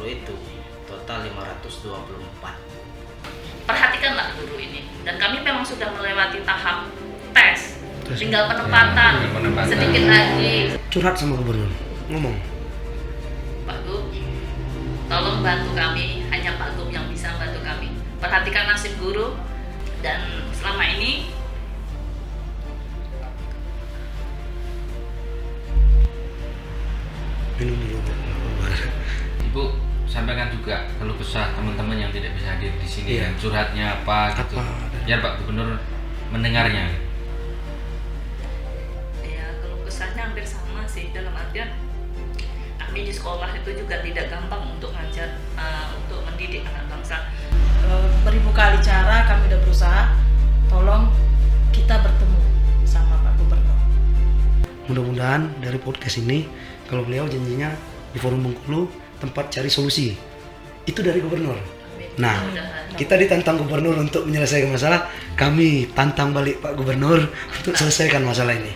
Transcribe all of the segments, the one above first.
itu total 524. Perhatikanlah guru ini, dan kami memang sudah melewati tahap tes, tinggal penempatan, sedikit lagi. Curhat sama gubernur, ngomong. Pak Gub, tolong bantu kami, hanya Pak Gub yang bisa bantu kami. Perhatikan nasib guru, dan selama ini Minum dulu. Ibu sampaikan juga keluh kesah teman-teman yang tidak bisa hadir di sini dan curhatnya apa gitu. Biar Pak Gubernur mendengarnya. ya kalau kesannya hampir sama sih, dalam artian kami di sekolah itu juga tidak gampang untuk ngajar, untuk mendidik anak bangsa. Beribu kali cara kami udah berusaha, tolong kita bertemu sama Pak Gubernur. Mudah-mudahan dari podcast ini, kalau beliau janjinya di Forum Bengkulu tempat cari solusi, itu dari gubernur. Nah, kita ditantang gubernur untuk menyelesaikan masalah, kami tantang balik Pak Gubernur untuk selesaikan masalah ini.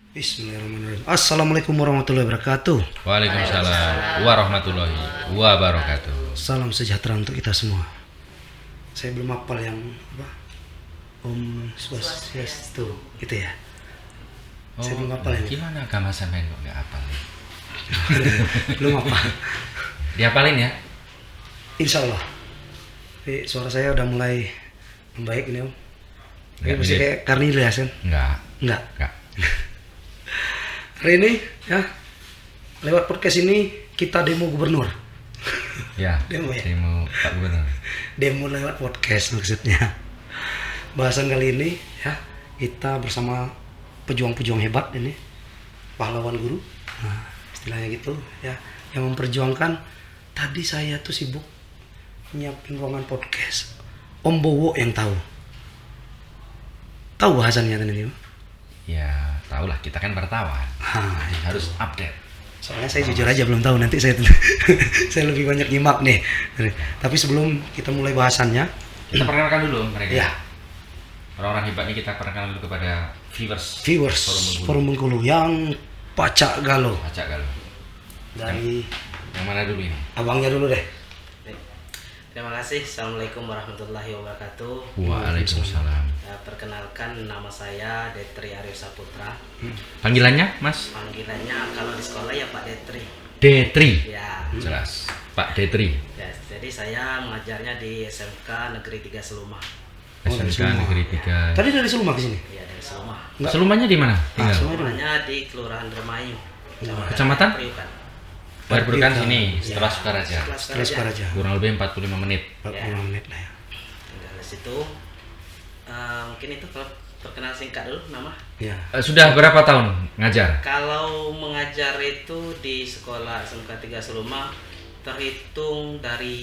Bismillahirrahmanirrahim. Assalamualaikum warahmatullahi wabarakatuh. Waalaikumsalam warahmatullahi wabarakatuh. Salam sejahtera untuk kita semua. Saya belum hafal yang apa? Om Swastiastu gitu ya. Saya belum hafal ini. Gimana agama sampean kok nggak hafal? Belum hafal. Dihafalin ya? Insya Allah. Tapi suara saya udah mulai membaik ini Om. Ini Nggak masih mirip. kayak Karnilias kan? Enggak. Enggak. Hari ini ya, lewat podcast ini kita demo gubernur. Ya. Demo ya? Demo Pak Gubernur. Demo lewat podcast maksudnya. Bahasan kali ini ya, kita bersama pejuang-pejuang hebat ini, pahlawan guru, nah, istilahnya gitu ya, yang memperjuangkan. Tadi saya tuh sibuk nyiapin ruangan podcast. Om Bowo yang tahu bahasannya tadi Om? Ya, tahulah kita kan wartawan. Nah, Jadi harus update. soalnya saya jujur aja belum tahu, nanti saya saya lebih banyak nyimak nih. Tapi sebelum kita mulai bahasannya, Kita perkenalkan dulu mereka. ya, Orang-orang hebat ini kita perkenalkan dulu kepada viewers Forum Bengkulu yang pacak galau. Acak kalau. Dari Yang mana dulu ini? abangnya dulu deh. Terima kasih. Assalamualaikum warahmatullahi wabarakatuh. Waalaikumsalam. Perkenalkan, nama saya Detri Aryo Saputra. Panggilannya, Mas? Panggilannya kalau di sekolah ya Pak Detri. Detri. Ya. Jelas. Pak Detri. Ya, jadi saya mengajarnya di SMK Negeri 3 Seluma. dari SMK Seluma. Negeri 3. Tadi dari Seluma ke sini. Ya, dari Seluma. Enggak. Selumanya di mana? Tinggal. Seluma. Rumahnya di Kelurahan Dermayu. Kecamatan? Priukan. Berbukan Kita. sini setelah Sukaraja. Setelah Sukaraja. Kurang lebih 45 menit. 40 menit lah ya. Tinggal di situ. Mungkin itu kalau perkenalan singkat dulu nama. Ya. Sudah berapa tahun ngajar? Kalau mengajar itu di sekolah SMK 3 Seluma terhitung dari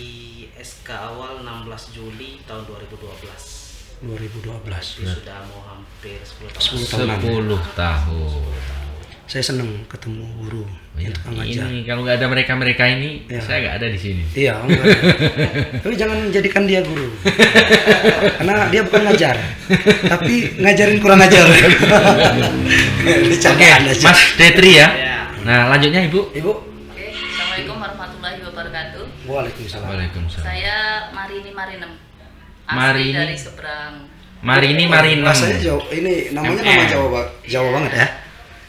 SK awal 16 Juli tahun 2012. 2012. Jadi sudah mau hampir 10 tahun. 10 tahunan. 10 tahun. Saya seneng ketemu guru yang tukang ngajar. Ini kalau nggak ada mereka ini, Ya. saya nggak ada di sini. Iya, enggak. Tapi jangan jadikan dia guru. Karena dia bukan ngajar. Tapi ngajarin kurang ajar. Oke, Mas Detri ya. Ya. Nah, lanjutnya Ibu. Ibu. Oke, Assalamualaikum warahmatullahi wabarakatuh. Waalaikumsalam. Waalaikumsalam. Saya Marini Marinem, asli Marini. dari seberang. Marini Marinem. Rasanya Jawa. Ini namanya nama Jawa banget ya.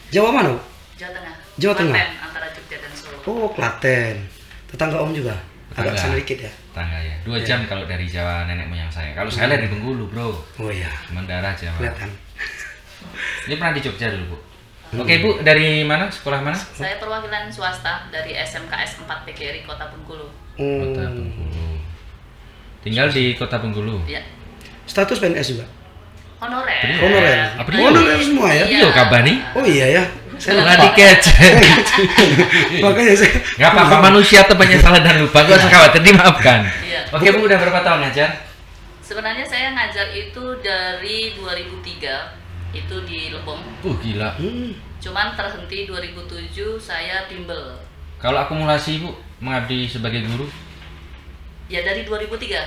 Jawa mana? Bu? Jawa Tengah. Jawa Tengah. Klaten, antara Jogja dan Solo. Oh, Klaten. Tetangga Om juga. Agak Tetangga. sana dikit ya. Tangga ya. 2 jam kalau dari Jawa nenek moyang saya. Kalau saya dari Bengkulu, Bro. Oh iya, Cuman daerah Jawa. kelihatan. Ini pernah di Jogja dulu, Bu. Oke, Bu, dari mana? Sekolah mana? Saya perwakilan swasta dari SMKS 4 PGRI Kota Bengkulu. Kota Bengkulu. Tinggal di Kota Bengkulu. Ya, Status PNS juga. honorer. Honorer. Apa dia? Honorer semua ya. Iya. Iya, kabar nih. Oh iya ya. Saya Nggak lupa. dikece. Makanya saya Nggak apa-apa, manusia tuh banyak salah dan lupa. Gak usah khawatir, dimaafkan. Iya. Oke, Bu, udah berapa tahun ngajar? Sebenarnya saya ngajar itu dari 2003, itu di Lebong. Gila. Cuman terhenti 2007 saya bimbel. Kalau akumulasi, Bu, mengabdi sebagai guru, Ya dari 2003.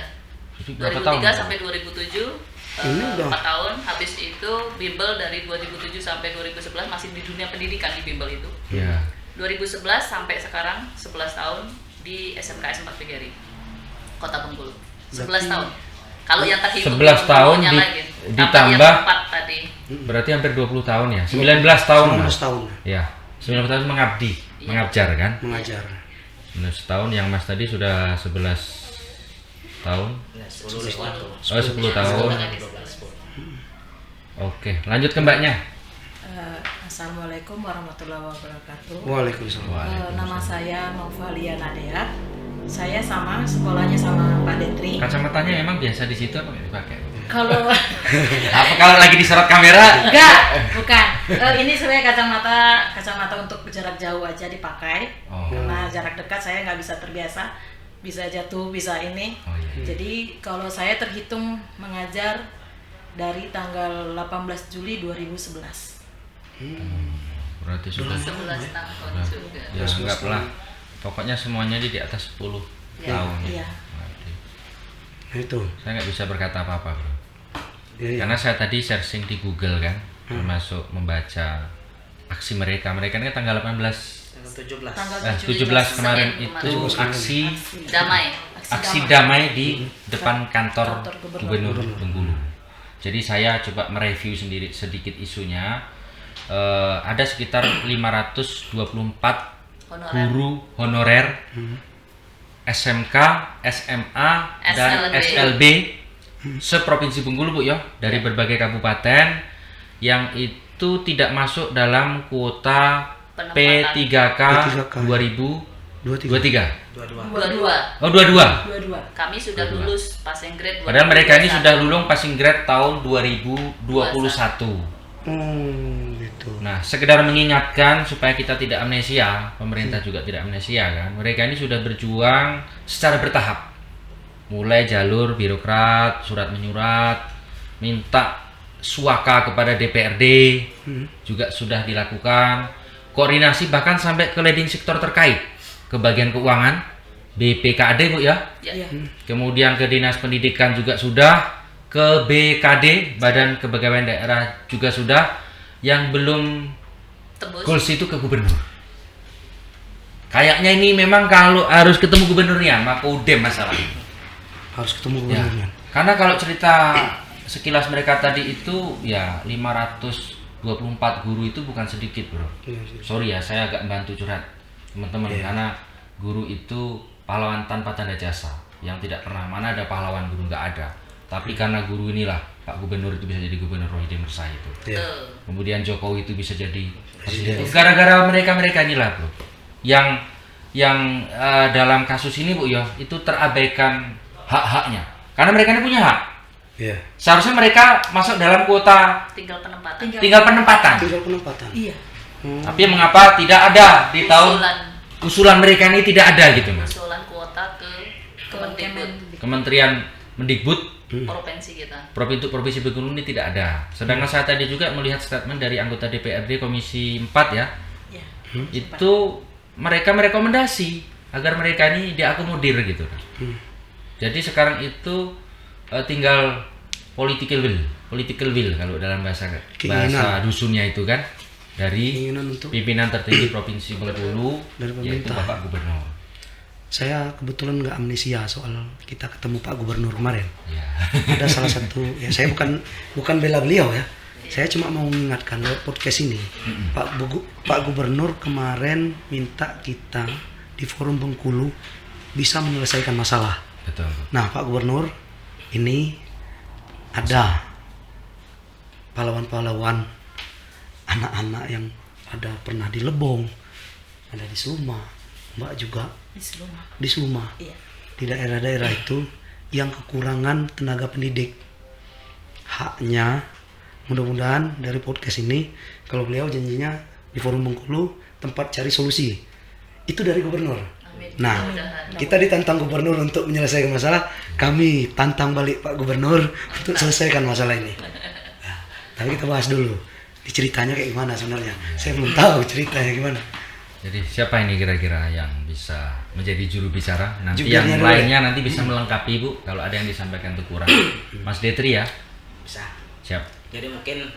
itu berapa 2003 tahun? sampai 2007 Ini udah 4 tahun. Habis itu bimbel dari 2007 sampai 2011 masih di dunia pendidikan di bimbel itu. Ya. 2011 sampai sekarang 11 tahun di SMKS 4 PGRI Kota Bengkulu. 11 tahun. Kalau yang terhitung 11 tahun lagi, ditambah yang 4 tadi. berarti hampir 20 tahun ya. 19 tahun. 19 tahun Ya. 19 tahun mengabdi, mengajar kan. mengajar. Nah, setahun yang Mas tadi sudah 11 tahun. Ya, 10 lewat tuh. Oh, 10 tahun. 12. Oke, lanjut ke Mbaknya. Assalamualaikum warahmatullahi wabarakatuh. Waalaikumsalam. Nama saya Novalia Nadia. Saya sama sekolahnya sama Pak Detri. Kacamatanya emang biasa di situ apa nggak dipakai? Kalau Apa kalau lagi disorot kamera? enggak, bukan. Ini sebenarnya kacamata untuk jarak jauh aja dipakai. Oh. Karena jarak dekat saya nggak bisa terbiasa, bisa jatuh, bisa ini. Oh iya. Jadi kalau saya terhitung mengajar dari tanggal 18 Juli 2011. Berarti sudah 11 tahun juga. ya anggaplah pokoknya semuanya di atas 10 Ya, tahun. iya. Berarti Nah, itu. saya nggak bisa berkata apa-apa, Bro. Iya. Karena saya tadi searching di Google kan, termasuk membaca aksi mereka. Mereka ini kan tanggal 18 Tanggal 17. Tanggal 17 kemarin Senin itu kemarin. aksi Damai. damai di depan kantor Kantor Gubernur Bengkulu. Jadi saya coba mereview sendiri sedikit isunya. Ada sekitar 524 guru honorer SMK, SMA, dan SLB seprovinsi Bengkulu, Bu ya, dari berbagai kabupaten yang itu tidak masuk dalam kuota P3K 2023. 22. Oh, 22. Kami sudah lulus passing grade. Padahal mereka ini 2021. sudah lulus passing grade tahun 2021. Gitu. Nah, sekedar mengingatkan supaya kita tidak amnesia, pemerintah juga tidak amnesia kan. Mereka ini sudah berjuang secara bertahap. Mulai jalur birokrat, surat menyurat, minta suaka kepada DPRD juga sudah dilakukan. Koordinasi bahkan sampai ke leading sektor terkait, ke bagian keuangan, BPKAD, Bu ya. Ya. Kemudian ke Dinas Pendidikan juga sudah, ke BKD, Badan Kepegawaian Daerah juga sudah. Yang belum Tembus. goals itu ke gubernur. Kayaknya ini memang kalau harus ketemu gubernurnya, maka udah masalah. Harus ketemu Ya. gubernurnya. Karena kalau cerita sekilas mereka tadi itu ya 524 guru itu bukan sedikit, Bro. Iya, iya. Sorry ya, saya agak bantu curhat teman-teman karena guru itu pahlawan tanpa tanda jasa yang tidak pernah, mana ada pahlawan guru, nggak ada. Tapi karena guru inilah Pak Gubernur itu bisa jadi Gubernur Rohidi Mersah itu. Iya. Kemudian Jokowi itu bisa jadi presiden. Gara-gara mereka inilah, Bro. Yang dalam kasus ini, Bu ya, itu terabaikan hak-haknya. Karena mereka ini punya hak. Iya. Seharusnya mereka masuk dalam kuota Tinggal penempatan. tinggal penempatan. Tinggal penempatan. Iya. Tapi mengapa tidak ada di tahun Usulan usulan mereka ini tidak ada gitu, Mas? usulan kuota ke Kemendikbud Kementerian Mendikbud provinsi kita. Provinsi Bengkulu ini tidak ada. Sedangkan saya tadi juga melihat statement dari anggota DPRD Komisi 4 ya. Iya. Itu mereka merekomendasi agar mereka ini diakomodir gitu. Jadi sekarang itu tinggal political will kalau dalam bahasa dusunnya itu kan dari Keinginan untuk pimpinan tertinggi Provinsi Bengkulu, dari yaitu pemerintah. Bapak Gubernur. saya kebetulan nggak amnesia soal kita ketemu Pak Gubernur kemarin. Ya. Ada salah satu, ya saya bukan bela beliau ya. Saya cuma mau mengingatkan lewat podcast ini, Pak Gubernur kemarin minta kita di Forum Bengkulu bisa menyelesaikan masalah. Betul. Nah, Pak Gubernur, ini ada pahlawan-pahlawan anak-anak yang ada pernah di Lebong, ada di Suma, Mbak juga di Suma, Iya. di daerah-daerah itu yang kekurangan tenaga pendidik. Haknya, mudah-mudahan dari podcast ini, kalau beliau janjinya di Forum Bengkulu tempat cari solusi, itu dari Gubernur. Amin. Nah, Mudah-mudahan. kita ditantang Gubernur untuk menyelesaikan masalah, kami tantang balik Pak Gubernur untuk selesaikan masalah ini. Nah, tapi kita bahas dulu, ceritanya kayak gimana sebenarnya. Saya belum tahu ceritanya gimana. Jadi siapa ini kira-kira yang bisa menjadi juru bicara? Nanti Jubirnya yang dulu lainnya nanti bisa melengkapi, Bu. Kalau ada yang disampaikan itu kurang, Mas Detri ya. bisa. Siap. Jadi mungkin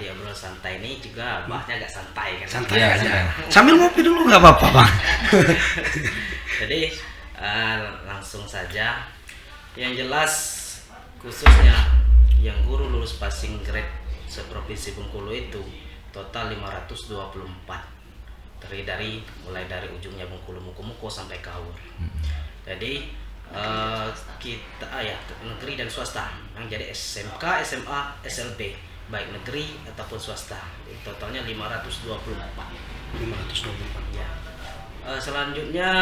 di obrolan santai ini juga bahasnya agak santai kan. Santai Iya, aja. santai. Sambil ngopi dulu nggak apa-apa bang. Jadi langsung saja. Yang jelas khususnya yang guru lulus passing grade seprovinsi Bengkulu itu total 524. Terdiri mulai dari ujungnya Bengkulu Muko sampai Kaur. Jadi kita ya negeri dan swasta yang jadi SMK, SMA, SLB baik negeri ataupun swasta. Totalnya 524. 524. Ya. Selanjutnya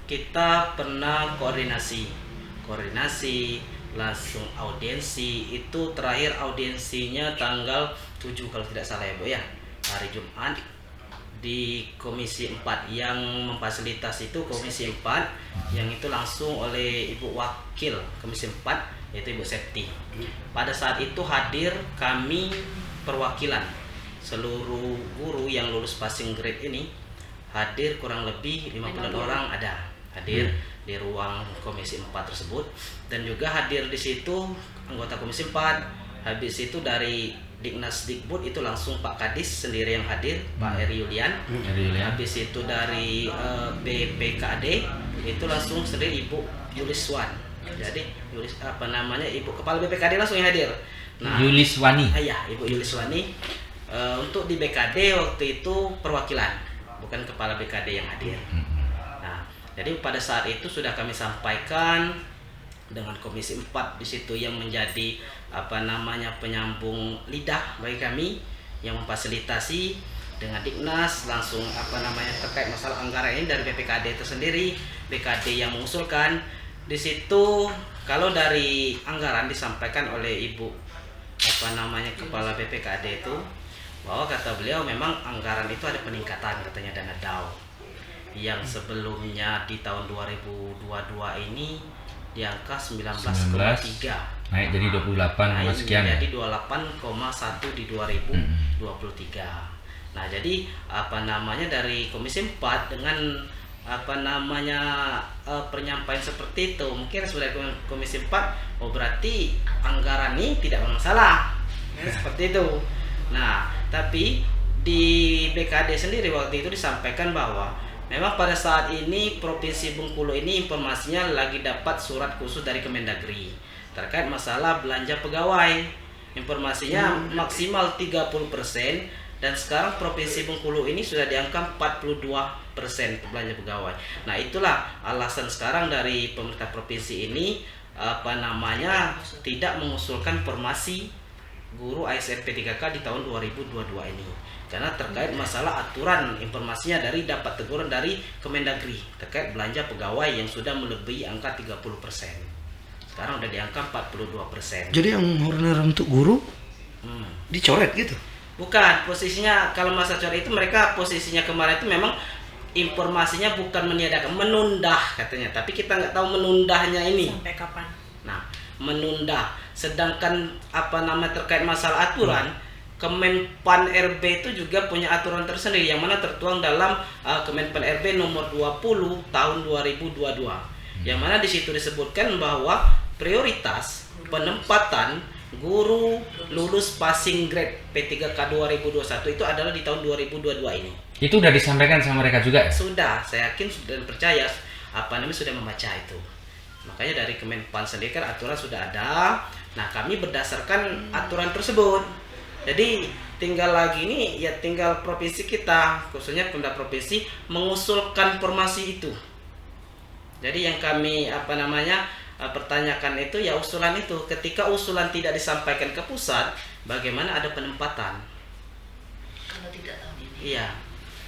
kita pernah koordinasi langsung audiensi. Itu terakhir audiensinya tanggal 7 kalau tidak salah ya Bu ya, hari Jumat di Komisi 4. Yang memfasilitasi itu Komisi 4 yang itu langsung oleh Ibu Wakil Komisi 4 yaitu Ibu Septi. Pada saat itu hadir kami perwakilan seluruh guru yang lulus passing grade ini, hadir kurang lebih 50 orang ada hadir di ruang Komisi 4 tersebut, dan juga hadir di situ anggota Komisi 4. Habis itu dari Dignas Dikbud itu langsung Pak Kadis sendiri yang hadir, Pak Eri Yulian. Habis itu dari BPKD itu langsung sendiri Ibu Yuliswan. Jadi Ibu Kepala BPKD langsung yang hadir. Nah, Yuliswani. Iya, Ibu Yuliswani. Untuk di BKD waktu itu perwakilan, bukan Kepala BKD yang hadir. Nah, jadi pada saat itu sudah kami sampaikan dengan Komisi 4 di situ yang menjadi penyambung lidah bagi kami, yang memfasilitasi dengan Dignas langsung terkait masalah anggaran ini dari BPKD itu sendiri, BKD yang mengusulkan. Di situ kalau dari anggaran disampaikan oleh Ibu Kepala BPKD itu bahwa kata beliau memang anggaran itu ada peningkatan katanya dana DAO yang sebelumnya di tahun 2022 ini di angka 19,3 naik jadi 28 sekian ya. Jadi 28,1 di 2023. Nah, jadi dari Komisi 4 dengan penyampaian seperti itu, mungkin sudah Komisi 4 berarti anggaran ini tidak bermasalah. Seperti itu. Nah, tapi di BKD sendiri waktu itu disampaikan bahwa memang pada saat ini Provinsi Bengkulu ini informasinya lagi dapat surat khusus dari Kemendagri terkait masalah belanja pegawai. Informasinya maksimal 30%, dan sekarang Provinsi Bengkulu ini sudah di angka 42% belanja pegawai. Nah, itulah alasan sekarang dari pemerintah provinsi ini tidak mengusulkan formasi guru ASN P3K di tahun 2022 ini. Karena terkait masalah aturan informasinya dapat teguran dari Kemendagri terkait belanja pegawai yang sudah melebihi angka 30%. Sekarang udah di angka 42%. Jadi yang honorer untuk guru dicoret gitu? Bukan, posisinya kalau masa coret itu mereka posisinya kemarin itu memang informasinya bukan meniadakan, menunda katanya. Tapi kita nggak tahu menundahnya ini sampai kapan. Nah, menunda. Sedangkan terkait masalah aturan, Kemenpan RB itu juga punya aturan tersendiri yang mana tertuang dalam Kemenpan RB nomor 20 tahun 2022. Yang mana di situ disebutkan bahwa prioritas penempatan guru lulus passing grade P3K 2021 itu adalah di tahun 2022 ini. Itu udah disampaikan sama mereka juga ya? Sudah, saya yakin dan percaya sudah membaca itu. Makanya dari Kemenpan sendiri kan aturan sudah ada. Nah, kami berdasarkan aturan tersebut. Jadi tinggal lagi ini ya tinggal provinsi kita, khususnya Pemda provinsi mengusulkan formasi itu. Jadi yang kami pertanyakan itu ya usulan itu. Ketika usulan tidak disampaikan ke pusat, bagaimana ada penempatan? Kalau tidak tahun ini. Iya.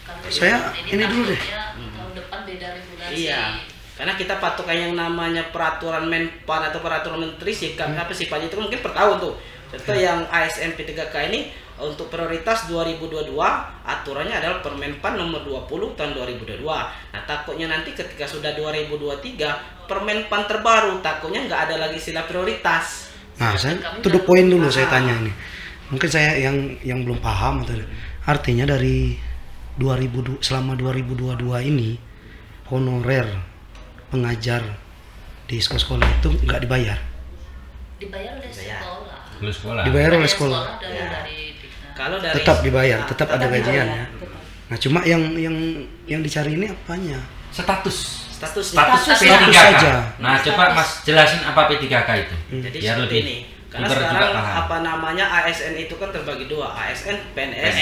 Kalau Saya ini dulu deh. Tahun depan beda regulasi. Iya. Karena kita patokan yang namanya peraturan Menpan atau peraturan Menteri sifatnya itu mungkin per tahun tuh. Contoh yang ASN P3K ini untuk prioritas 2022 aturannya adalah Permenpan nomor 20 tahun 2022. Nah, takutnya nanti ketika sudah 2023 Permenpan terbaru takutnya nggak ada lagi istilah prioritas. Nah, saya to the point dulu saya tanya ini. Mungkin saya yang belum paham tadi. Artinya dari selama 2022 ini honorer pengajar di sekolah-sekolah itu nggak dibayar. Dibayar oleh sekolah. Lulus sekolah. Dibayar oleh Bayar sekolah. dari Ya. dari Diknas. Kalau dari Tetap dibayar, tetap ada Tetap gajian dibayar, ya. tetap. Nah, cuma yang dicari ini apanya? Status status Status P3K. saja. Nah, coba Mas jelasin apa P3K itu. Jadi Biar seperti lebih ini. Karena lebih juga sekarang paham. apa namanya ASN itu kan terbagi dua, ASN, PNS,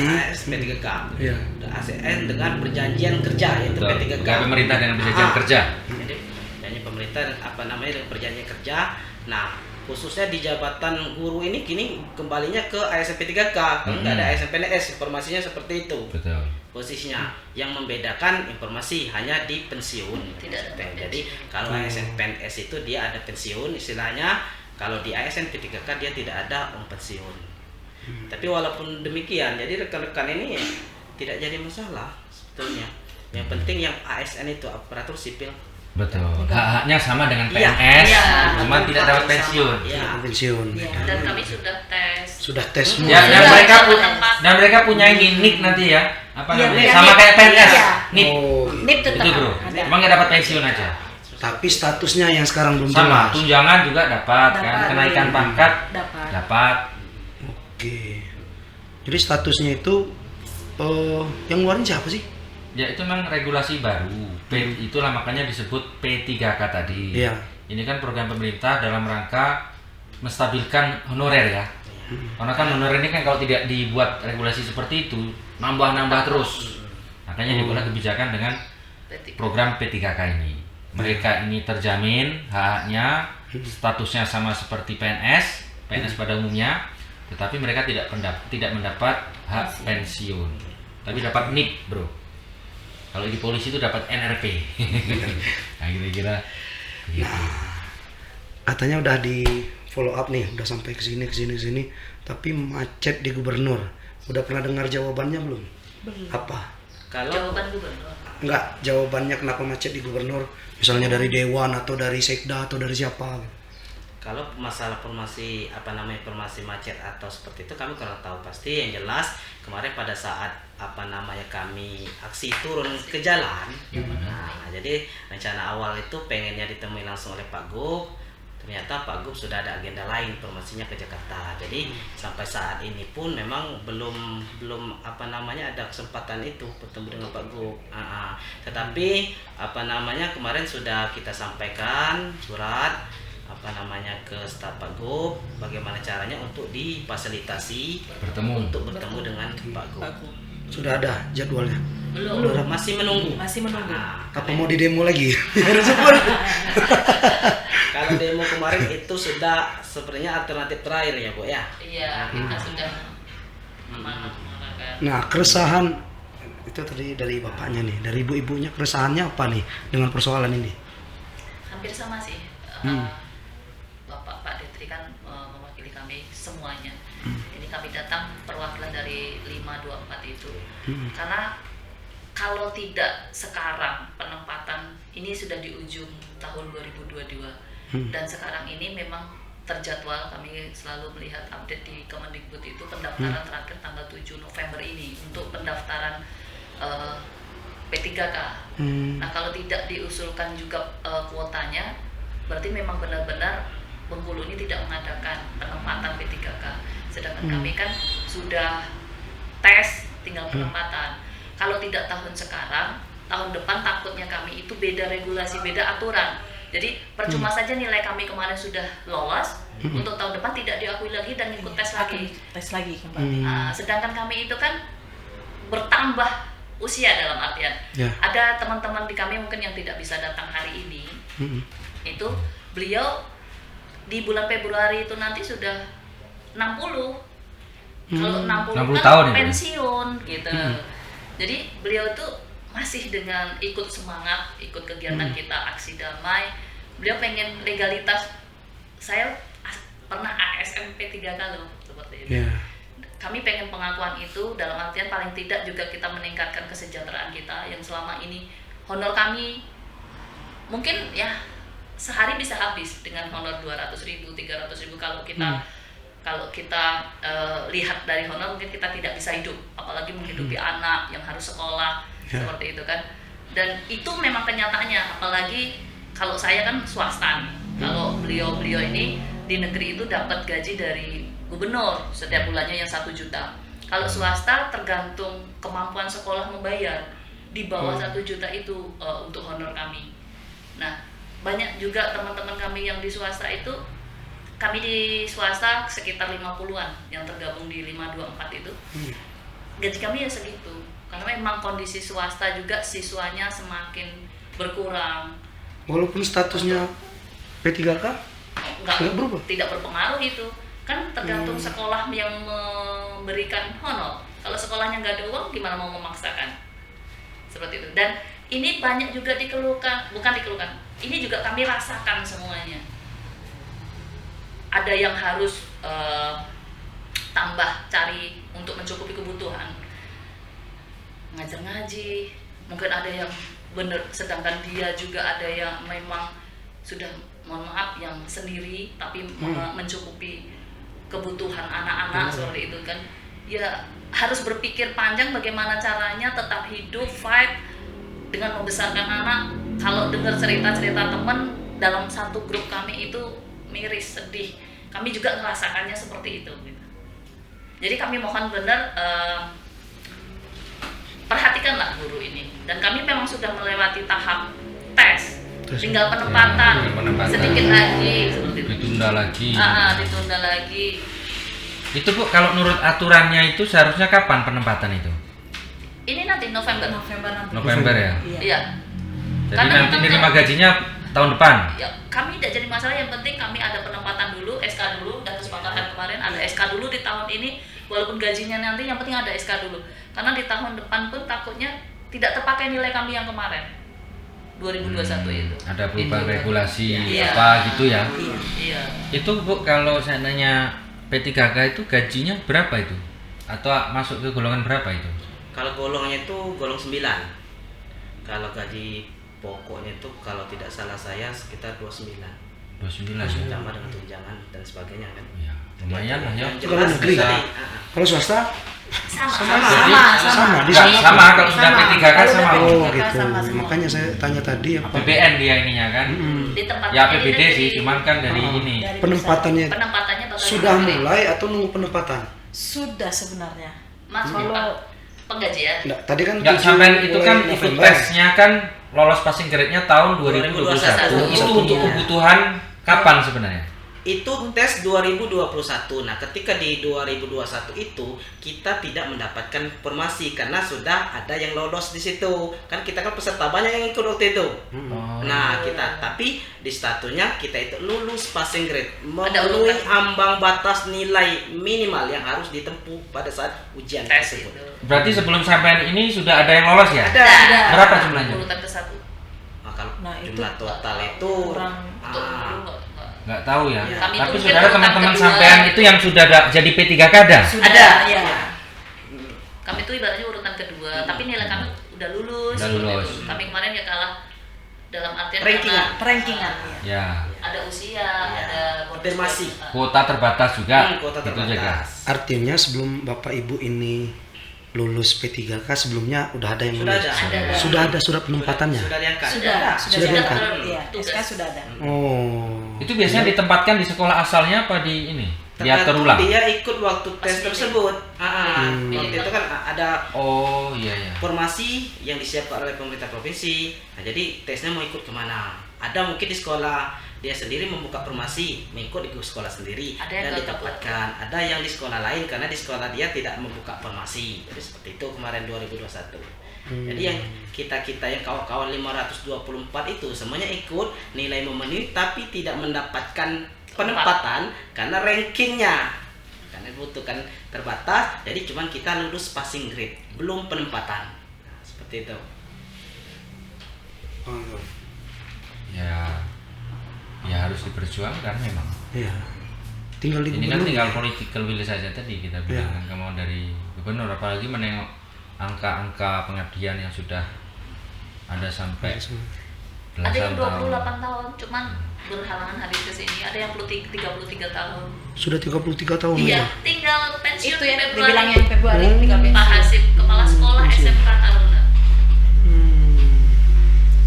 AS P3K. Iya. ASN dengan perjanjian kerja yaitu Betul. P3K. Pegawai pemerintah dengan perjanjian kerja. Jadi perjanjian pemerintah apa namanya dengan perjanjian kerja. Nah, khususnya di jabatan guru ini kini kembalinya ke ASN P3K. Kan nggak ada ASN PNS, informasinya seperti itu. Betul. Posisinya yang membedakan informasi hanya di pensiun. Tidak ada Jadi kalau ASN PNS itu dia ada pensiun istilahnya, kalau di ASN P3K dia tidak ada pensiun. Tapi walaupun demikian, jadi rekan-rekan ini tidak jadi masalah sebetulnya. Yang penting yang ASN itu aparatur sipil. Betul. Hak-haknya sama dengan Iya. PNS, Iya. cuma tidak dapat Sama. pensiun. Iya. Pensiun. Iya. Dan kami sudah tes. Sudah tes semua. Ya, dan Sudah, mereka tempat. dan mereka punya ini nik nanti ya. Apa Iya, namanya? iya, Sama nik. kayak PNS. Iya. Nik. Oh, NIP tetap Itu, Bro. ada. Cuma nggak dapat pensiun aja. tapi statusnya yang sekarang belum Sama, jelas. tunjangan juga dapat kan, Dapat. kenaikan pangkat Dapat. dapat. Oke. Jadi statusnya itu yang ngeluarin siapa sih? Ya itu memang regulasi baru. Itulah makanya disebut P3K tadi. Iya. Ini kan program pemerintah dalam rangka menstabilkan honorer ya. Karena kan honorer ini kan kalau tidak dibuat regulasi seperti itu, nambah-nambah terus. Makanya dibuatlah kebijakan dengan program P3K ini. Mereka ini terjamin haknya, statusnya sama seperti PNS pada umumnya, tetapi mereka tidak mendapat hak pensiun. Tapi dapat NIP, Bro. Kalau di polisi itu dapat NRP. Nah, kira-kira gitu. Katanya udah di follow up nih, udah sampai ke sini, tapi macet di gubernur. Udah pernah dengar jawabannya belum? Belum. Apa? Kalau Jawaban gubernur. Enggak, jawabannya kenapa macet di gubernur? Misalnya dari dewan atau dari sekda atau dari siapa? Kalau masalah informasi informasi macet atau seperti itu kami kurang tahu pasti. Yang jelas kemarin pada saat kami aksi turun ke jalan. Nah, jadi rencana awal itu pengennya ditemui langsung oleh Pak Gub. Ternyata Pak Gub sudah ada agenda lain, informasinya ke Jakarta. Jadi sampai saat ini pun memang belum ada kesempatan itu bertemu dengan Pak Gub. Tetapi kemarin sudah kita sampaikan surat ke staf Pak Gub bagaimana caranya untuk difasilitasi untuk bertemu dengan Pak Gub. Sudah ada jadwalnya? Belum. Masih menunggu. Apa mau di demo lagi? Kalau demo kemarin itu sudah sebenarnya alternatif terakhir ya Bu ya. Iya, kita sudah mengarahkan. Nah, keresahan itu tadi dari bapaknya nih, dari ibu-ibunya keresahannya apa nih dengan persoalan ini? Hampir sama sih. Bapak Pak Detri kan mewakili kami semuanya. Ini kami datang perwakilan dari 524 itu. Karena kalau tidak sekarang penempatan ini sudah di ujung tahun 2022 dan sekarang ini memang terjadwal, kami selalu melihat update di Kemendikbud itu pendaftaran terakhir tanggal 7 November ini untuk pendaftaran P3K. Nah, kalau tidak diusulkan juga kuotanya, berarti memang benar-benar Bengkulu ini tidak mengadakan penempatan P3K. Sedangkan kami kan sudah tes, tinggal penempatan. Kalau tidak tahun sekarang, tahun depan takutnya kami itu beda regulasi, beda aturan. Jadi percuma saja nilai kami kemarin sudah lolos, untuk tahun depan tidak diakui lagi dan ikut tes lagi. Tes lagi kembali. Sedangkan kami itu kan bertambah usia dalam artian. Ada teman-teman di kami mungkin yang tidak bisa datang hari ini. Itu beliau di bulan Februari itu nanti sudah 60. Kalau 60 tahun kan itu. pensiun gitu. Jadi beliau itu masih dengan ikut semangat, ikut kegiatan kita aksi damai. Beliau pengen legalitas. Saya pernah ASN P3K loh seperti itu. Kami pengen pengakuan itu, dalam artian paling tidak juga kita meningkatkan kesejahteraan kita yang selama ini honor kami mungkin ya sehari bisa habis dengan honor 200.000, 300.000 kalau kita lihat dari honor mungkin kita tidak bisa hidup, apalagi menghidupi anak yang harus sekolah seperti itu kan. Dan itu memang kenyataannya, apalagi kalau saya kan swasta nih. Kalau beliau ini di negeri itu dapat gaji dari gubernur setiap bulannya yang 1 juta. Kalau swasta tergantung kemampuan sekolah membayar, di bawah 1 juta itu untuk honor kami. Nah, banyak juga teman-teman kami yang di swasta itu, kami di swasta sekitar 50-an yang tergabung di 524 itu. Gaji kami ya segitu, karena memang kondisi swasta juga siswanya semakin berkurang. Walaupun statusnya P3K Enggak Nggak berubah? tidak berpengaruh itu, kan tergantung sekolah yang memberikan honor. Kalau sekolahnya nggak ada uang, gimana mau memaksakan seperti itu. Dan ini banyak juga bukan dikeluhkan, ini juga kami rasakan semuanya. Ada yang harus tambah cari untuk mencukupi kebutuhan, ngajar ngaji, mungkin ada yang bener, sedangkan dia juga ada yang memang sudah, mohon maaf, yang sendiri tapi mencukupi kebutuhan anak-anak seperti itu kan. Ya harus berpikir panjang bagaimana caranya tetap hidup, fight dengan membesarkan anak. Kalau dengar cerita-cerita teman dalam satu grup kami itu miris, sedih. Kami juga merasakannya seperti itu gitu. Jadi kami mohon benar perhatikanlah guru ini. Dan kami memang sudah melewati tahap tes, tinggal penempatan, sedikit lagi seperti itu. Ditunda lagi. Ditunda lagi. Itu Bu, kalau menurut aturannya itu seharusnya kapan penempatan itu? Ini nanti November. November ya? Iya. Jadi Karena nanti memang nerima gajinya tahun depan? Ya, kami tidak jadi masalah, yang penting kami ada penempatan dulu, SK dulu, dan kesepakatan kemarin ada SK dulu di tahun ini, walaupun gajinya nanti yang penting ada SK dulu. Karena di tahun depan pun takutnya tidak terpakai nilai kami yang kemarin 2021 itu. Ada perubahan regulasi Iya. apa gitu ya? Iya. Itu Bu, kalau saya nanya P3K itu gajinya berapa itu? Atau masuk ke golongan berapa itu? Kalau golongnya itu golong 9. Kalau gaji pokoknya itu kalau tidak salah saya sekitar 29. 29 ya? Ditambah dengan tunjangan dan sebagainya kan. Ya, lumayan lah ya. Yang Kalau jelas negeri. bisa, Kalau swasta Sama. sama di Nggak, sana. sama kalau sudah Sama. P3K Kalau sama. udah Bu. Oh P3K gitu. sama semua. Makanya saya tanya tadi apa? APBN dia ininya kan? Di tempat Ya APBD sih, cuman kan dari ini. Dari Penempatannya penempatannya bakal sudah diberi. mulai atau nunggu penempatan? Sudah sebenarnya. Mas Kalau penggajian. Enggak, tadi kan Enggak, 7 sampai itu mulai kan ikut November. tesnya kan lolos passing grade-nya tahun 2021. 2021. Itu untuk kebutuhan kapan sebenarnya? Itu tes 2021. Nah, ketika di 2021 itu kita tidak mendapatkan formasi karena sudah ada yang lolos di situ. Kan kita kan peserta banyak yang ikut waktu itu. Oh. Nah, kita tapi di statusnya kita itu lulus passing grade, Ada memenuhi urutan. ambang batas nilai minimal yang harus ditempuh pada saat ujian Tes tersebut. itu. Berarti sebelum sampai ini sudah ada yang lolos ya? Ada. Berapa jumlahnya? Urutan ke-1. Nah, kalau Nah, itu jumlah total itu kurang Untuk ah, dulu enggak. Nggak tahu ya. Ya. Kami Tapi itu saudara urutan teman-teman kedua. sampean itu yang sudah jadi P3K ada? sudah Ada. ya. Kami itu ibaratnya urutan kedua, tapi nilai kami udah lulus. Udah seperti lulus. itu. Kami kemarin ya kalah dalam artian Rankingan. karena Rankingan ya. Ya. ada usia, Ya. ada bonus. Konfirmasi. Kuota terbatas juga. Kuota Gitu juga. terbatas. Artinya sebelum Bapak Ibu ini lulus P3K sebelumnya udah ada yang Sudah lulus. ada. Sudah ada surat penempatannya. Sudah diangkat. Sudah Sudah diangkat. Iya, Tugas. SK sudah ada. Oh. Itu biasanya ditempatkan di sekolah asalnya apa di ini? Diatur Tergantung ulang. dia ikut waktu tes Pas tersebut. Waktu itu kan ada Oh iya ya. formasi yang disiapkan oleh pemerintah provinsi. Nah, jadi tesnya mau ikut kemana? Ada mungkin di sekolah dia sendiri membuka formasi, mengikut di sekolah sendiri Ada yang dan ke ditempatkan. Ada yang di sekolah lain karena di sekolah dia tidak membuka formasi. Jadi seperti itu kemarin 2021. Jadi yang kita yang kawan-kawan 524 itu semuanya ikut, nilai memenuhi tapi tidak mendapatkan penempatan karena rankingnya, karena butuhkan terbatas. Jadi cuman kita lulus passing grade, belum penempatan. Nah, seperti itu. Oh, Ya. Ya harus diperjuangkan memang. iya. Tinggal di Ini kan gubernur. tinggal political will saja tadi kita bilang Ya. kan kemauan dari gubernur, apalagi menengok angka-angka pengabdian yang sudah ada sampai Ada yang belasan 28 tahun, cuman berhalangan hadir ke sini. Ada yang 33 tahun. Sudah 33 tahun. Iya, ya? tinggal pensiun Itu yang Februari. dibilang yang Februari Hmm. 13 Pak Hasib, kepala sekolah SMK Taruna. Hmm.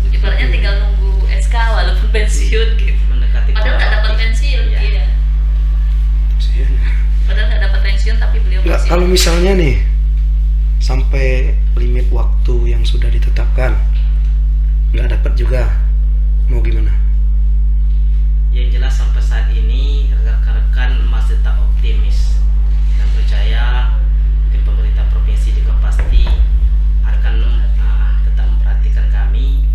Ibaratnya tinggal nunggu SK walaupun pensiun gitu. Mendekati Padahal nggak dapat pensiun, Iya. iya. misalnya nih sampai limit waktu yang sudah ditetapkan nggak dapat juga, mau gimana? Yang jelas sampai saat ini rekan-rekan masih tetap optimis dan percaya mungkin pemerintah provinsi juga pasti akan tetap memperhatikan kami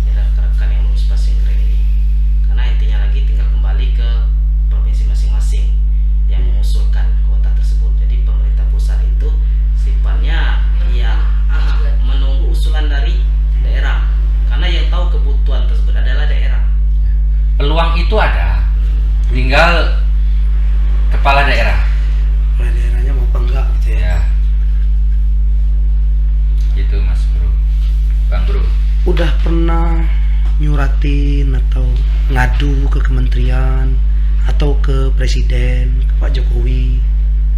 rekan-rekan yang lulus passing grade ini, karena intinya lagi tinggal kembali ke provinsi masing-masing yang mengusulkan kuota tersebut. Jadi pemerintah pusat itu sifatnya ya menunggu usulan dari daerah, karena yang tahu kebutuhan tersebut adalah daerah. Peluang itu ada, tinggal kepala daerah. Oleh daerahnya mau apa enggak gitu ya? Ya, gitu Mas Bro, Bang Bro. Udah pernah nyuratin atau ngadu ke kementerian atau ke presiden, ke Pak Jokowi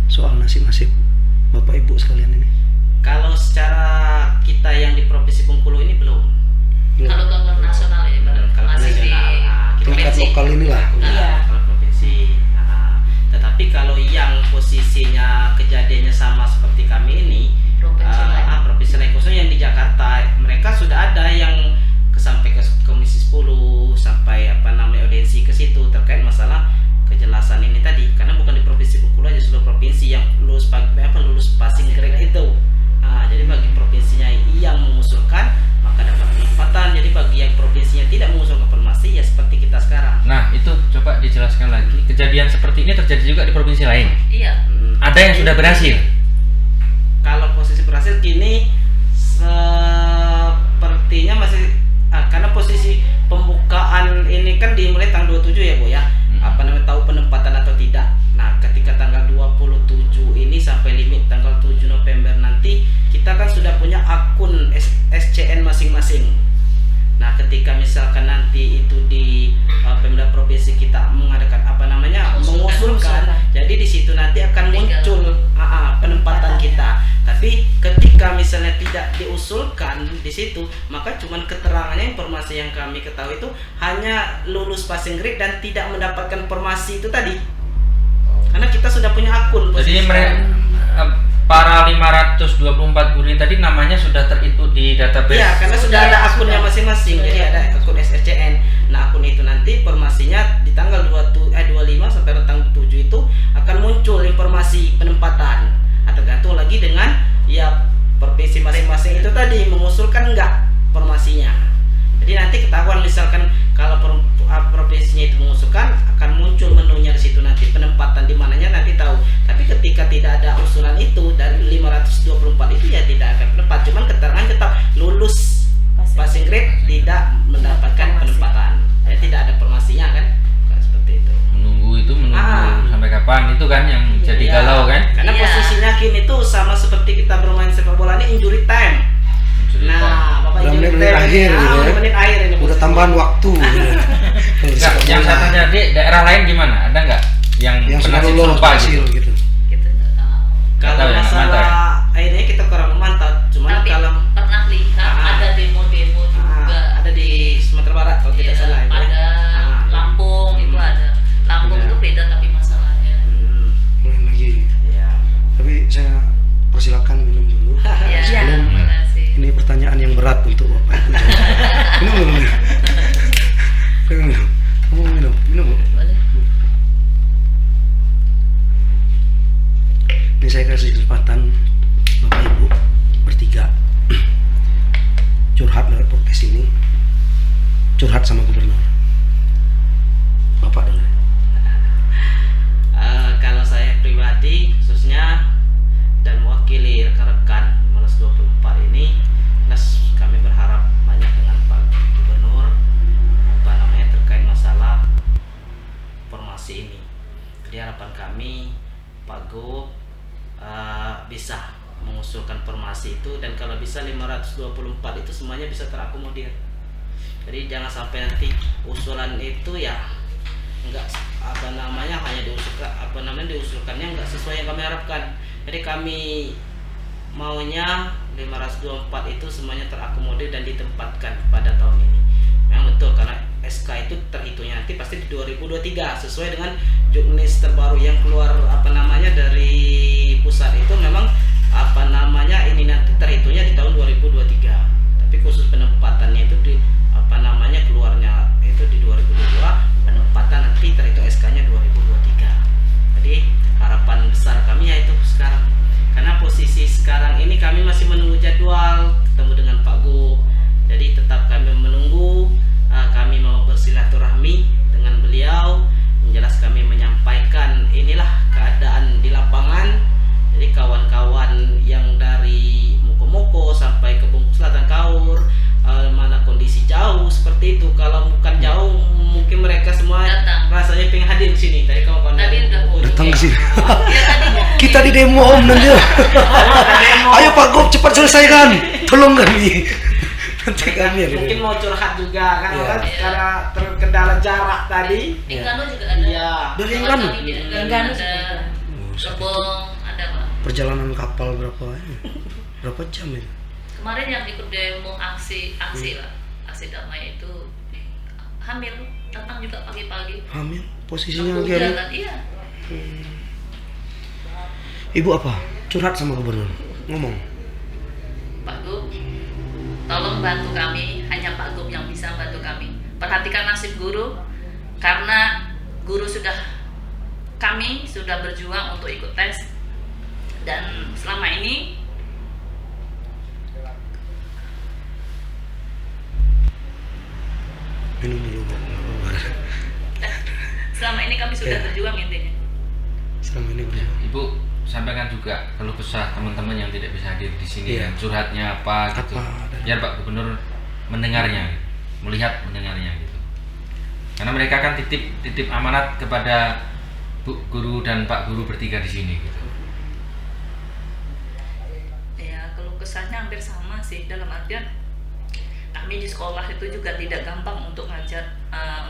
soal nasib-nasib Bapak Ibu sekalian ini? Kalau secara kita yang di Provinsi Bengkulu ini belum. Kalau kalau nasional ya Bang, Kalau masih di nasional, kita Tingkat provinsi. lokal inilah. Iya. Kalau provinsi. Tetapi kalau yang posisinya kejadiannya sama seperti kami ini, Provinsi lain. provinsi lain khususnya yang di Jakarta, mereka sudah ada yang sampai ke Komisi 10 sampai audiensi ke situ terkait masalah kejelasan ini tadi, karena bukan di Provinsi Bengkulu aja, seluruh provinsi yang lulus passing grade itu. Jadi bagi provinsinya yang mengusulkan maka dapat penempatan. Jadi bagi yang provinsinya tidak mengusulkan formasi ya seperti kita sekarang. Nah, itu coba dijelaskan lagi. Kejadian seperti ini terjadi juga di provinsi lain. Iya. Ada yang sudah berhasil. Kalau posisi berhasil kini sepertinya masih karena posisi pembukaan ini kan dimulai tanggal 27 ya Bu ya. Tahu penempatan atau tidak. Nah, ketika tanggal 27 ini sampai limit tanggal 7 November nanti kita kan sudah punya akun SCN masing-masing. Nah, ketika misalkan nanti itu di Pemda provinsi kita mengadakan mengusulkan, jadi di situ nanti akan muncul penempatan kita. Tapi ketika misalnya tidak diusulkan di situ, maka cuman keterangannya, informasi yang kami ketahui itu hanya lulus passing grade dan tidak mendapatkan formasi itu tadi. Karena kita sudah punya akun. Jadi para 524 guru tadi namanya sudah terinstal di database. Iya, karena sudah ada akunnya masing-masing. Jadi ada akun SRCN. Nah, akun itu nanti informasinya di tanggal 25 sampai tanggal 7 itu akan muncul informasi penempatan. Tergantung lagi dengan ya provinsi masing-masing itu tadi mengusulkan enggak formasinya. Jadi nanti ketahuan misalkan kalau provinsinya itu mengusulkan akan muncul menunya di situ nanti penempatan di mananya nanti tahu. Tapi ketika tidak ada usulan itu dari 524 itu ya tidak akan penempat. Cuman keterangan tetap lulus passing grade tidak mendapatkan penempatan. Tidak ada formasinya kan? Seperti itu. Menunggu sampai kapan itu kan yang jadi Iya. galau kan? Karena Iya. posisinya kini tuh sama seperti kita bermain sepak bola ini injury time. Nah, Bapak Udah injury menit time. akhir gitu ya. Udah menit akhir ini. Udah posisi. tambahan waktu gitu. Enggak, yang saya tanya di daerah lain gimana? Ada nggak yang yang sudah bernasib lulus serupa hasil gitu? gitu. Gitu nggak tahu. Kalau Tahu ya, masalah akhirnya kita kurang memantau. Cuman Tapi kalau pernah lihat ada demo-demo juga. ada di Sumatera Barat kalau tidak Iya, salah ya. ada Lampung itu ada. Lampung Iya. itu beda tapi masalahnya. Mulai lagi. Iya. Tapi saya persilakan minum dulu. Ya, Sebelum terima kasih. ini pertanyaan yang berat untuk Bapak Ibu. Minum dulu. Minum. Kamu minum. Bu. Boleh. Ini saya kasih kesempatan Bapak Ibu bertiga curhat lewat podcast ini, curhat sama gubernur. Bapak dulu. Kalau saya pribadi khususnya dan mewakili rekan-rekan 524 ini, kami berharap banyak dengan Pak Gubernur terkait masalah formasi ini. Jadi harapan kami Pak Go bisa mengusulkan formasi itu, dan kalau bisa 524 itu semuanya bisa terakomodir. Jadi jangan sampai nanti usulan itu ya enggak hanya diusulkannya enggak sesuai yang kami harapkan. Jadi kami maunya 524 itu semuanya terakomodir dan ditempatkan pada tahun ini. Memang betul, karena SK itu terhitungnya nanti pasti di 2023 sesuai dengan juknis terbaru yang keluar dari pusat itu. Memang ini nanti terhitungnya di tahun 2023. Tapi khusus penempatannya itu di keluarnya itu di 2022, penempatan nanti terhitung SK-nya 2023. Jadi harapan besar kami yaitu sekarang, karena posisi sekarang ini kami masih menunggu jadwal ketemu dengan Pak Gub. Jadi tetap kami menunggu, kami mau bersilaturahmi dengan beliau, jelas kami menyampaikan inilah keadaan di lapangan. Jadi kawan-kawan yang dari Moko-Moko sampai ke Bungku Selatan Kaur, mana kondisi jauh seperti itu. Kalau bukan jauh mungkin mereka semua Datang. rasanya pengen hadir di sini. Tadi kawan-kawan Tadi udah Datang ke sini. Iya tadi Kita di demo Om nanti. Ayo Pak Gop cepat selesaikan. Tolong kami. Nanti kami ya. mungkin mau curhat juga kan, Iya. kan karena terkendala jarak tadi. di Kano juga ada. Iya. Dari Kalau Enggano? kami di Enggano Enggano juga ada. ada. Lebong ada Pak. Perjalanan kapal berapa jam itu? Kemarin yang ikut demo aksi lah, aksi damai itu hamil, datang juga pagi-pagi. Hamil posisinya Lampu lagi ada. jalan, iya. Ibu apa? Curhat sama gubernur. Ngomong. Pak Gub, tolong bantu kami. Hanya Pak Gub yang bisa bantu kami. Perhatikan nasib guru, karena guru kami sudah berjuang untuk ikut tes, dan selama ini Minum dulu Pak. kami sudah Iya. berjuang intinya. Selama ini berjuang. Ibu sampaikan juga keluh kesah teman-teman yang tidak bisa hadir di sini, Iya. dan curhatnya apa gitu, biar Pak Gubernur mendengarnya, melihat mendengarnya gitu. Karena mereka kan titip amanat kepada Bu Guru dan Pak Guru bertiga di sini gitu. Ya, kalau kesahnya hampir sama sih, dalam artian kami di sekolah itu juga tidak gampang untuk ngajar,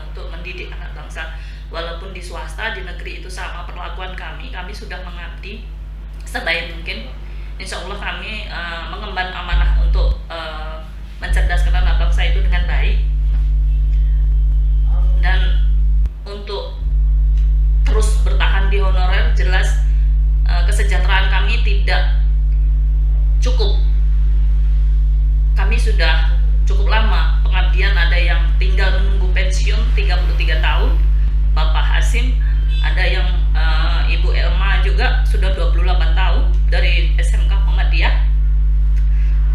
untuk mendidik anak bangsa. Walaupun di swasta, di negeri itu sama perlakuan kami sudah mengabdi sebaik mungkin. Insya Allah kami mengemban amanah untuk mencerdaskan anak bangsa itu dengan baik. Dan untuk terus bertahan di honorer, jelas kesejahteraan kami tidak cukup. Kami sudah cukup lama pengabdian, ada yang tinggal menunggu pensiun 33 tahun, Bapak Hasim, ada yang Ibu Elma juga sudah 28 tahun dari SMK Muhammadiyah,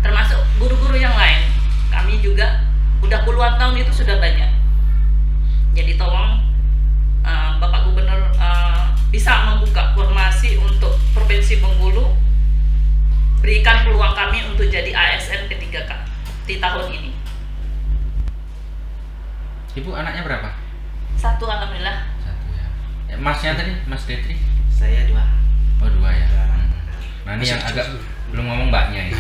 termasuk guru-guru yang lain. Kami juga udah puluhan tahun, itu sudah banyak. Jadi tolong Bapak Gubernur bisa membuka formasi untuk Provinsi Bengkulu, berikan peluang kami untuk jadi ASN P3K di tahun ini. Ibu anaknya berapa? Satu, alhamdulillah. Satu ya. Masnya tadi, Mas Detri? Saya 2. Oh 2 ya. Dua. Nah ini Masih yang kecil agak juga. belum ngomong mbaknya ini,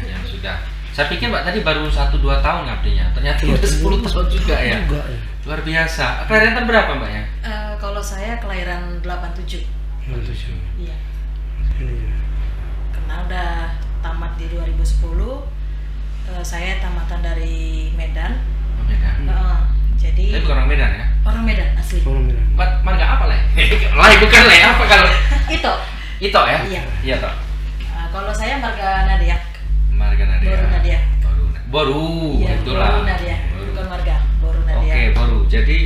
yang sudah. Saya pikir mbak tadi baru 1-2 tahun ngabdinya, ternyata udah 10 tahun juga ya. Juga, ya. Luar biasa. Kelahiran berapa mbaknya? Kalau saya kelahiran 87. Iya. Ini. Karena udah tamat di 2010. Saya tamatan dari Medan. Oh, Medan. Jadi Tapi bukan orang Medan ya? orang Medan asli. Orang bilang. Marga apa lah? Lai bukan lah apa kalau? Itu. Ito ya? Iya. Iya toh. Kalau saya marga Nadia. Marga Nadia. Boru Nadia. Boru. Iya, Itulah. Boru Nadia. Boru. Bukan marga, Boru Nadia. Oke, Boru. Jadi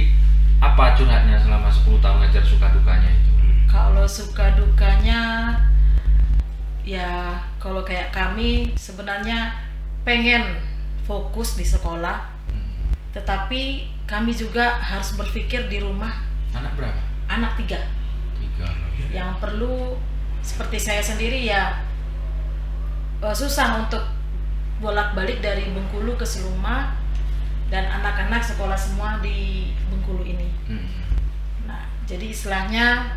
apa curhatnya selama 10 tahun ngajar, suka dukanya itu? Kalau suka dukanya, ya kalau kayak kami sebenarnya pengen fokus di sekolah, tetapi kami juga harus berpikir di rumah Anak berapa? anak 3 3. yang perlu, seperti saya sendiri ya susah untuk bolak-balik dari Bengkulu ke Seluma, dan anak-anak sekolah semua di Bengkulu ini. Nah, jadi istilahnya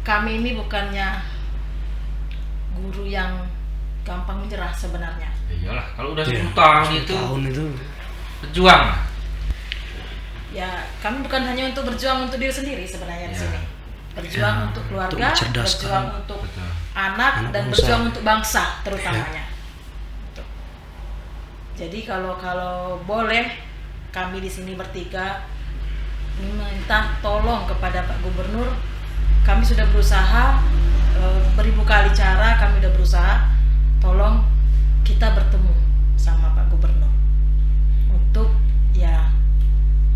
kami ini bukannya guru yang gampang menyerah sebenarnya. Iyalah, kalau udah 10 Iya, tahun 10 itu tahun itu berjuang lah. Ya, kami bukan hanya untuk berjuang untuk diri sendiri sebenarnya di Ya. sini. Berjuang Ya, untuk untuk keluarga, mencerdaskan. berjuang untuk Betul. anak Anak dan bangsa. berjuang untuk bangsa terutamanya. Tuh. Jadi kalau boleh kami di sini bertiga minta tolong kepada Pak Gubernur. Kami sudah berusaha beribu kali cara, kami sudah berusaha, tolong kita bertemu sama Pak Gubernur untuk ya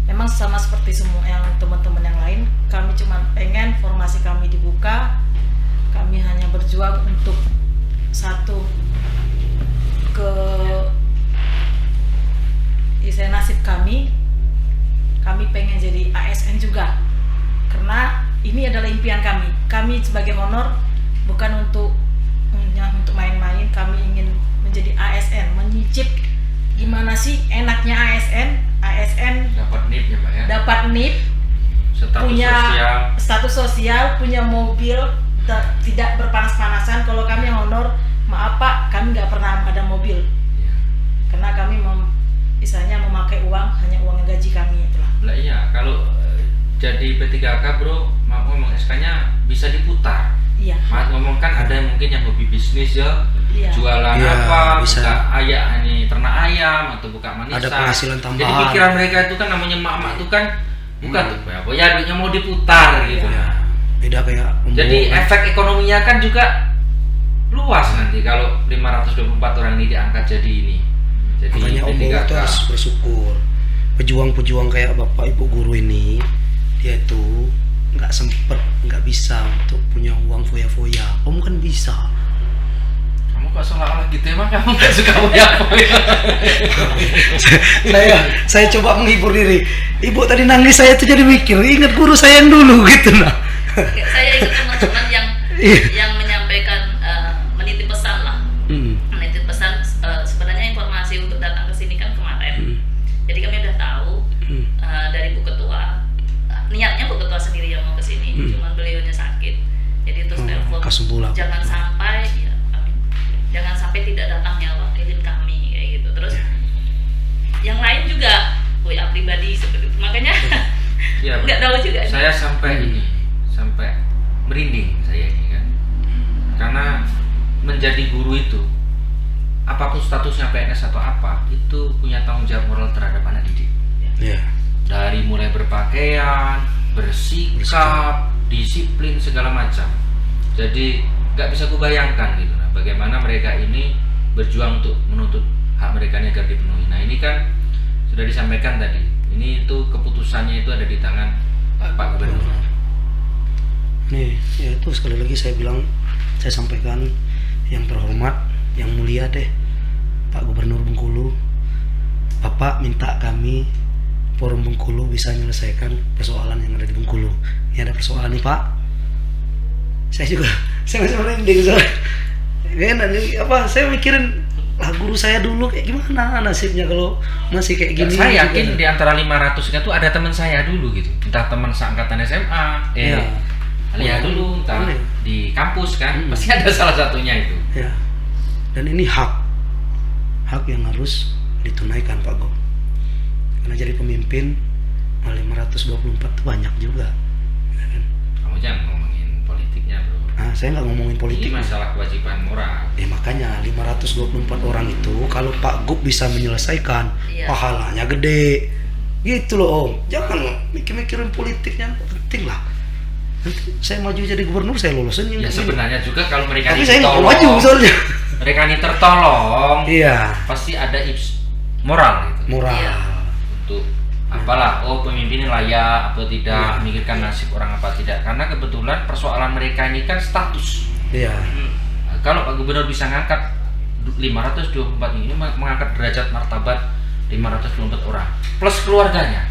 memang sama seperti semua yang teman-teman yang lain, kami cuma pengen formasi kami dibuka. Kami hanya berjuang untuk satu, ke nasib kami pengen jadi ASN juga, karena ini adalah impian kami. Kami sebagai honor bukan untuk main-main, kami ingin menjadi ASN, menyicip gimana sih enaknya ASN dapat NIP ya Pak ya, dapat NIP, punya status sosial, punya mobil, tidak berpanas-panasan. Kalau kami yang honor, maaf Pak, kami nggak pernah ada mobil, karena kami misalnya memakai uang, hanya uang yang gaji kami itulah. Lah iya, kalau jadi P3K bro, maaf ngomong SK-nya bisa diputar. Iya. Maaf ngomong kan ada yang mungkin yang hobi bisnis ya, Iya. jualan Iya, apa, bisa. buka ternak ayam atau buka manisan. Ada penghasilan tambahan. Jadi pikiran mereka itu kan namanya emak-emak itu kan bukan tuh ya duitnya mau diputar gitu. Ya, beda kayak Jadi efek ekonominya kan juga luas nanti kalau 524 orang ini diangkat jadi ini. Jadi makanya Om Bowo itu harus bersyukur. Pejuang-pejuang kayak Bapak Ibu guru ini, dia itu nggak sempet, nggak bisa untuk punya uang foya-foya. Om kan bisa. Kamu kok seolah-olah gitu, emang kamu nggak suka foya-foya? saya coba menghibur diri. Ibu tadi nangis, saya tuh jadi mikir, ingat guru saya yang dulu gitu nah. Saya ikut teman-teman yang menyampaikan menitip pesan lah. Menitip pesan, sebenarnya informasi untuk datang ke sini kan kemarin. Jadi kami udah tahu dari Bu Ketua. Niatnya Bu Ketua sendiri yang mau ke sini, cuman beliaunya sakit. Jadi terus telepon, jangan sampai ya, amin. Jangan sampai tidak datangnya wakilin kami kayak gitu. Terus yang lain juga WA pribadi seperti itu. Makanya Ya, nggak tahu juga. saya sampai merinding saya ini kan, karena menjadi guru itu apapun statusnya PNS atau apa itu punya tanggung jawab moral terhadap anak didik. Iya. Dari mulai berpakaian, bersikap, disiplin segala macam. Jadi nggak bisa kubayangkan gitu, nah, bagaimana mereka ini berjuang untuk menuntut hak mereka ini agar dipenuhi. Nah ini kan sudah disampaikan tadi. Ini itu keputusannya itu ada di tangan Pak Gubernur. Nih, ya itu sekali lagi saya sampaikan yang terhormat, yang mulia deh, Pak Gubernur Bengkulu. Bapak minta kami Forum Bengkulu bisa menyelesaikan persoalan yang ada di Bengkulu. Ini ada persoalan nih Pak. Saya masih merinding soalnya. Saya mikirin lah guru saya dulu kayak gimana nasibnya kalau masih kayak gini. Saya yakin di antara 500 itu ada teman saya dulu gitu, entah teman seangkatan SMA, Alia dulu, entah di kampus kan, pasti ada salah satunya itu. Ya. Dan ini hak yang harus ditunaikan Pak Go. Karena jadi pemimpin 524 itu banyak juga. Ya kan? Kamu jangan ngomongin politiknya bro. Nah, saya nggak ngomongin politik. Ini masalah kewajiban moral. Makanya 524 orang itu kalau Pak Gub bisa menyelesaikan, pahalanya gede. Gitu loh Om. Jangan mikir-mikirin politiknya, penting lah. Nanti saya maju jadi gubernur, saya lulusin yang ya sebenarnya juga kalau mereka tapi ini saya nggak tertolong, maju soalnya. mereka ini tertolong, Iya. pasti ada moral gitu. Moral. Untuk apalah, pemimpin ini layak atau tidak, memikirkan nasib orang apa tidak, karena kebetulan persoalan mereka ini kan status. Iya. Kalau Pak Gubernur bisa ngangkat 524 ini, mengangkat derajat martabat 524 orang plus keluarganya,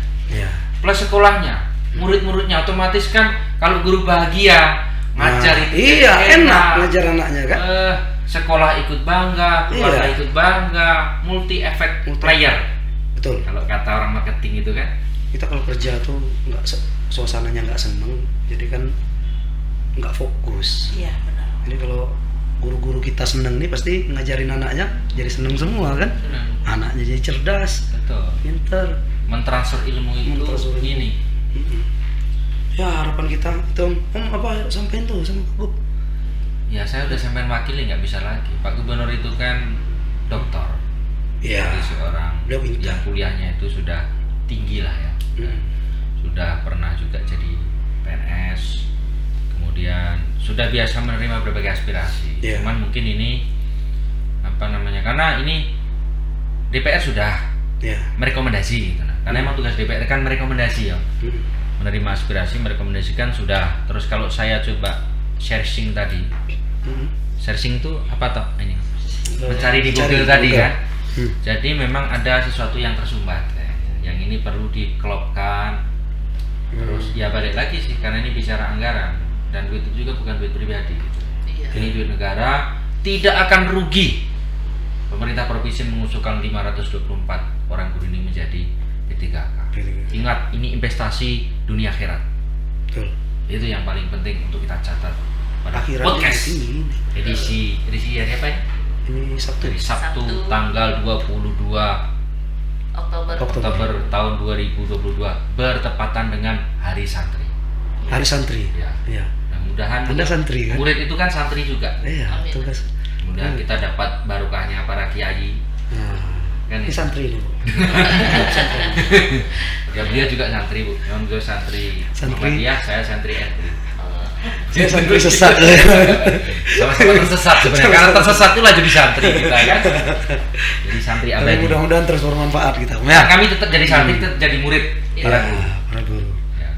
plus sekolahnya, murid-muridnya, otomatis kan kalau guru bahagia ngajar itu enak ngajar anaknya kan. Sekolah ikut bangga, keluarga ikut bangga, multi efek player. Betul. Kalau kata orang marketing itu kan. Kita kalau kerja tuh suasananya nggak seneng, jadi kan nggak fokus. Iya benar. Jadi kalau guru-guru kita seneng nih pasti ngajarin anaknya jadi seneng semua kan. Anaknya jadi cerdas, betul, pinter, mentransfer ilmu itu ini. Ya harapan kita itu Om apa sampein tuh sama Pak Gub. Ya saya udah sampein wakili, nggak bisa lagi. Pak Gubernur itu kan dokter. Iya. Jadi seorang Beliau yang kuliahnya itu sudah tinggi lah ya. Sudah pernah juga jadi PNS, kemudian sudah biasa menerima berbagai aspirasi. Iya. Cuman mungkin ini karena ini DPR sudah Ya. merekomendasi gitu. Karena emang tugas DPR kan merekomendasi ya. Menerima aspirasi, merekomendasikan sudah. Terus kalau saya coba searching tadi, searching itu apa toh ini? Mencari di Google tadi kan. Jadi memang ada sesuatu yang tersumbat. Yang ini perlu dikelopkan. Terus ya balik lagi sih, karena ini bicara anggaran dan duit itu juga bukan duit pribadi gitu. Iya. Ini duit negara, tidak akan rugi pemerintah provinsi mengusulkan 524 orang guru ini menjadi P3K. Ingat, ini investasi dunia akhirat. Betul. Itu yang paling penting untuk kita catat pada Akhiratnya podcast ini. edisi hari apa ya? Ini Sabtu. Dari Sabtu Sabtu. tanggal 22 Oktober. Oktober tahun 2022 bertepatan dengan Hari Santri. Hari santri. Ya. Iya. Mudah-mudahan Anda santri kan? murid itu kan santri juga. Iya, Amin. betul kan. Mudah kita dapat barokahnya para kiai. Nah, Kan ini itu. santri ini, Bu. Ya beliau juga santri, Bu. Memang beliau santri. Santri. Muhammadiyah, saya santri NU. Saya santri sesat. Sama-sama tersesat sebenarnya. Karena tersesat itulah jadi santri kita kan. Jadi santri Tapi abadi. mudah-mudahan terus bermanfaat kita. Nah, kami tetap jadi santri, tetap jadi murid Ya, para guru. para guru. Ya.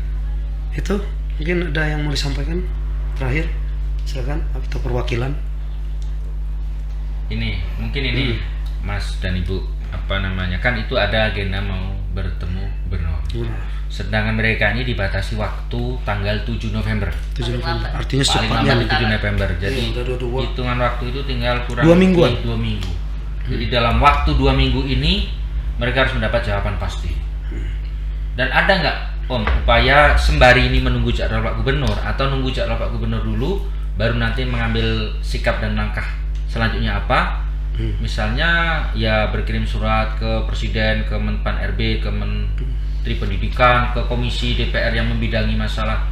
Itu mungkin ada yang mau disampaikan terakhir, silakan, atau perwakilan. Ini mungkin ini Mas dan Ibu kan itu ada agenda mau bertemu gubernur. Sedangkan mereka ini dibatasi waktu tanggal 7 November. 7 Paling November. lambat. Artinya Paling secepatnya lambat nih. 7 November. Jadi Iya, udah dua. hitungan waktu itu tinggal kurang 2 mingguan. lebih 2 minggu. Jadi dalam waktu 2 minggu ini mereka harus mendapat jawaban pasti. Dan ada nggak Om upaya sembari ini menunggu jadwal Pak Gubernur atau nunggu jadwal Pak Gubernur dulu baru nanti mengambil sikap dan langkah selanjutnya apa? Misalnya ya berkirim surat ke Presiden, ke Menpan RB, ke Menteri Pendidikan, ke Komisi DPR yang membidangi masalah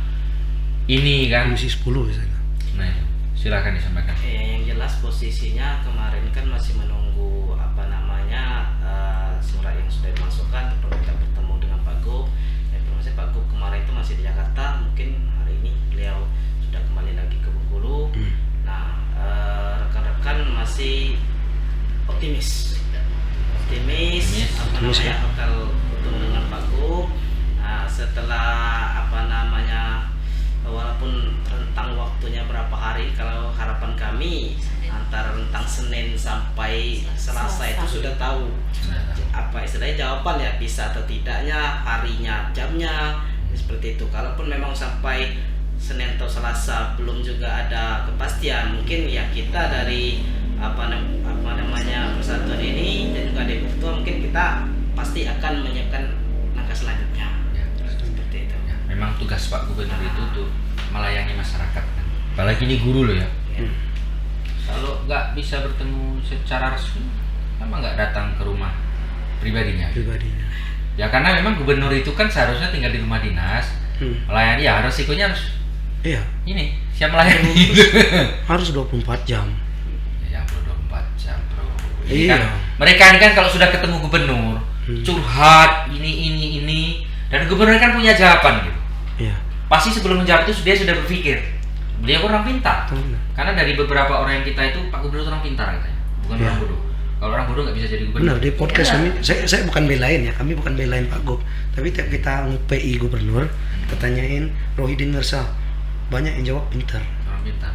ini kan. Komisi 10 misalnya. Nah itu silakan disampaikan. Yang jelas posisinya kemarin kan masih menunggu surat yang sudah dimasukkan, perlu kita bertemu dengan Pak Gub. Informasi Pak Gub kemarin itu masih di Jakarta, mungkin hari ini beliau sudah kembali lagi ke Bengkulu. Nah, rekan-rekan masih optimis bakal bertemu dengan Pak Gub. Nah, setelah walaupun rentang waktunya berapa hari, kalau harapan kami antara rentang Senin sampai Selasa itu sudah tahu apa istilahnya jawaban ya, bisa atau tidaknya, harinya, jamnya, seperti itu. Kalaupun memang sampai Senin atau Selasa belum juga ada kepastian, mungkin ya kita dari persatuan ini dan juga Deputi Ketua mungkin kita pasti akan menyiapkan langkah selanjutnya. Ya. Seperti itu. Ya, memang tugas Pak Gubernur itu tuh melayani masyarakat kan. Apalagi ini guru loh ya. Kalau nggak bisa bertemu secara resmi, kenapa nggak datang ke rumah pribadinya? Ya karena memang gubernur itu kan seharusnya tinggal di rumah dinas, melayani ya resikonya harus Iya, ini siap melayani. harus 24 jam. Ya bro 24 jam bro. Ini Iya. kan, mereka ini kan kalau sudah ketemu gubernur curhat ini dan gubernur kan punya jawaban gitu. Iya. Pasti sebelum menjawab itu dia sudah berpikir. Beliau orang pintar. Betul. Karena dari beberapa orang yang kita itu Pak Gubernur orang pintar katanya, bukan Iya. orang bodoh. Kalau orang bodoh nggak bisa jadi gubernur. Benar, di podcast kami, saya bukan belain ya, kami bukan belain Pak Gub, tapi tiap kita PI gubernur, kita tanyain Rohidin Mirsa, banyak yang jawab pintar. Orang pintar.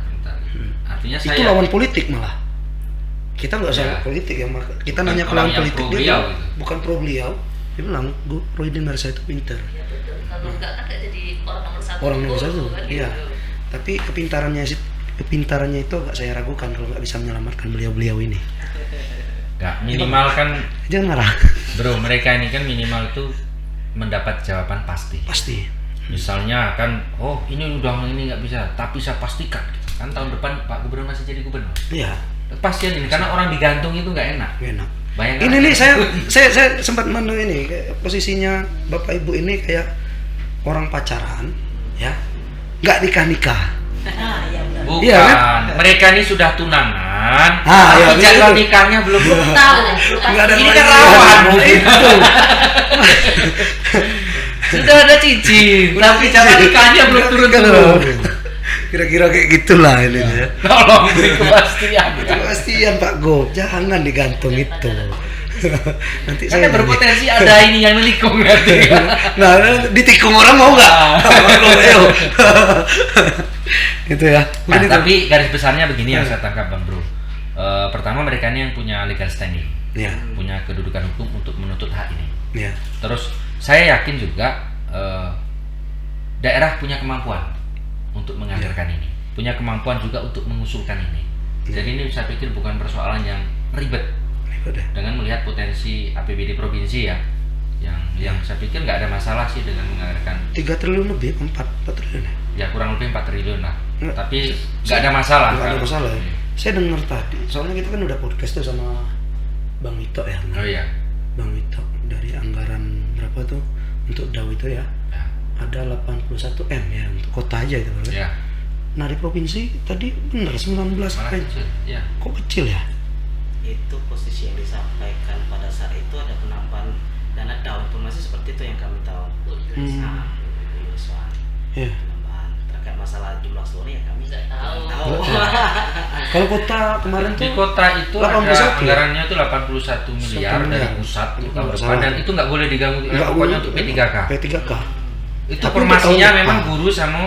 Artinya saya Itu lawan politik malah. Kita nggak usah Ya. politik ya, kita Bukan nanya ke orang lawan yang politik pro dia beliau bilang, gitu. bukan pro beliau, dia bilang Rohidin Mirsa itu pintar. Ya betul. Kalau enggak kan nggak jadi orang nomor satu. Orang nomor Betul, satu, kan, iya. gitu. Tapi kepintarannya itu agak saya ragukan kalau nggak bisa menyelamatkan beliau ini. nggak minimal kan Jangan marah. bro, mereka ini kan minimal itu mendapat jawaban pasti. Pasti. Misalnya kan, oh ini udah ini nggak bisa, tapi saya pastikan kan tahun depan Pak Gubernur masih jadi gubernur. Iya. Kepastian ini karena orang digantung itu nggak enak. Enak. Bayangkan Ini nih saya sempat mandang ini kayak posisinya Bapak Ibu ini kayak orang pacaran, ya, nggak nikah. Ah, iya benar. bukan, Iya, kan? mereka ini sudah tunangan, Ah, iya, tapi jadwal betul. nikahnya belum Tahu. Nggak ada ini kan kemajuan. rawan mungkin. Sudah ada cicing, tapi cara nikahnya belum turun-turun. Kira-kira kayak gitulah ini ya. Tolong beri kepastian. Kepastian Pak Gop, jangan digantung itu. Nanti Karena saya berpotensi ada ini yang menikung nanti. Nah, ditikung orang mau nggak? Ayo. Gitu ya. Nah, Mungkin itu. tapi garis besarnya begini yang saya tangkap Bang Bro. Pertama mereka ini yang punya legal standing, Ya, punya kedudukan hukum untuk menuntut hak ini. ya, Terus saya yakin juga daerah punya kemampuan untuk menganggarkan ini, punya kemampuan juga untuk mengusulkan ini. Jadi ini saya pikir bukan persoalan yang ribet udah. dengan melihat potensi APBD provinsi ya, yang saya pikir nggak ada masalah sih dengan menganggarkan 3 triliun lebih, 4 triliun ya. ya kurang lebih 4 triliun lah. Nggak. Tapi nggak ada masalah. Nggak ada kalau- masalah ya. Saya dengar tadi, soalnya kita kan udah podcast tuh sama Bang Wito ya. Oh iya. Bang Wito dari anggaran berapa tuh untuk DAW itu ya? Ya. Ada 81 M ya untuk kota aja itu. Bang. Ya. Nah di provinsi tadi bener 19 Malah kecil. Ya. Kok kecil ya? Itu posisi yang disampaikan pada saat itu ada penambahan dana daun informasi seperti itu yang kami tahu. Nah, Yuswan. Ya. Penambahan terkait masalah jumlah seluruh ya kami Nggak tahu. Kalau kota kemarin Di tuh kota itu 81 ada ya? anggarannya itu 81 miliar 1 miliar. dari pusat untuk tahun Nggak depan salah. dan itu nggak boleh diganggu nggak pokoknya boleh. untuk P3K. P3K. Itu Tapi formasinya untuk tahun memang depan. guru sama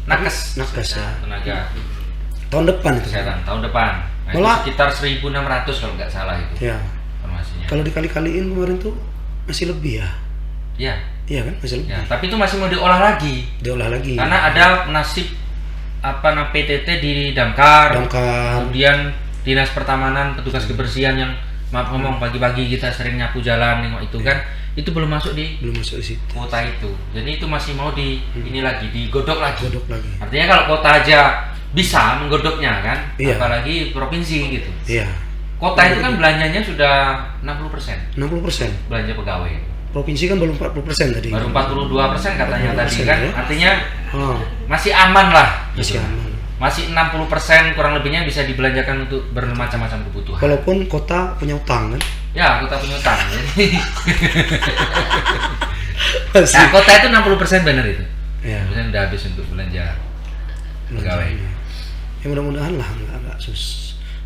nakes. Nakes ya. Tenaga Tahun depan itu. kesehatan tahun depan. Nah, itu Malah- sekitar 1.600 kalau nggak salah itu Ya. formasinya. Kalau dikali-kaliin kemarin tuh masih lebih ya. Ya, Iya kan? Masih lebih. ya. Tapi itu masih mau diolah lagi. Diolah lagi. Karena ada nasib PTT di Damkar. Damkar. Kemudian dinas pertamanan, petugas kebersihan yang maaf ngomong pagi-pagi kita sering nyapu jalan nengok itu kan, itu belum masuk di Belum masuk di situ. kota itu. Jadi itu masih mau di ini lagi digodok lagi. Godok lagi. Artinya kalau kota aja bisa menggodoknya kan, Iya. apalagi provinsi gitu. Iya. Kota itu kan belanjanya sudah 60% 60%. belanja pegawai. Provinsi kan belum 40% tadi. Baru 42% katanya tadi 40% kan. ya. Artinya Oh, masih aman lah. masih gitu. aman. Masih 60% kurang lebihnya bisa dibelanjakan untuk bermacam-macam kebutuhan. Walaupun kota punya utang kan. Ya, kota punya utang. Jadi Masih. nah, kota itu 60% benar itu. Ya. Kemudian udah habis untuk belanja pegawai. Ya mudah-mudahan lah nggak